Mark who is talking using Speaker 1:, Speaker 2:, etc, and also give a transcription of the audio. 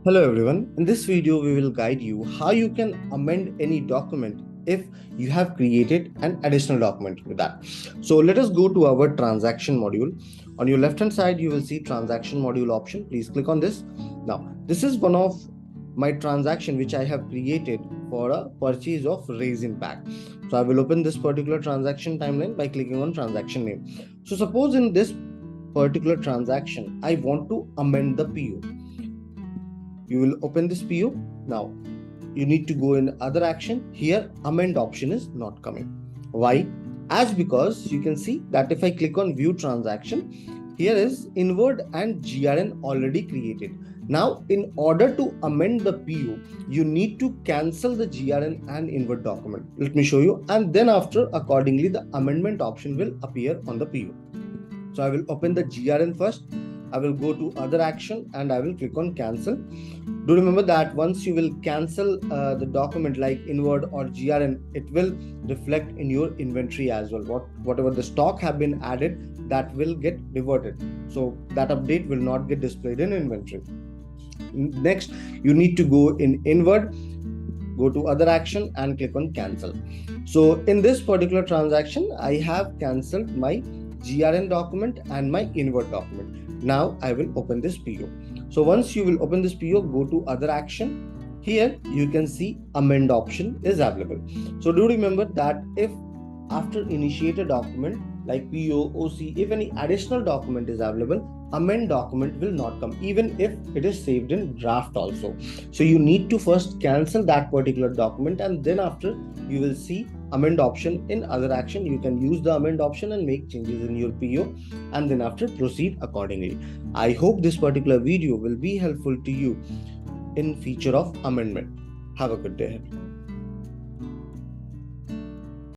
Speaker 1: Hello everyone. In this video, we will guide you how you can amend any document if you have created an additional document with that. So let us go to our transaction module. On your left hand side, you will see transaction module option. Please click on this. Now, this is one of my transaction which I have created for a purchase of resin pack. So I will open this particular transaction timeline by clicking on transaction name. So suppose in this particular transaction, I want to amend the PO. You will open this PO. Now you need to go in other action. Here amend option is not coming. Why? As because you can see that if I click on view transaction, here is inward and GRN already created. Now in order to amend the PO, you need to cancel the GRN and inward document. Let me show you, and then after accordingly the amendment option will appear on the PO. So I will open the GRN first. I will go to other action and I will click on cancel. Do remember that once you will cancel the document like inward or GRN, it will reflect in your inventory as well. Whatever the stock have been added, that will get reverted. So that update will not get displayed in inventory. Next, you need to go in inward, go to other action and click on cancel. So in this particular transaction, I have cancelled my GRN document and my inward document. Now I will open this PO. So once you will open this PO, go to other action. Here you can see amend option is available. So do remember that if after initiate a document like PO, OC, if any additional document is available, amend document will not come, even if it is saved in draft also. So you need to first cancel that particular document, and then after you will see amend option in other action. You can use the amend option and make changes in your PO, and then after proceed accordingly. I hope this particular video will be helpful to you in future of amendment. Have a good day ahead.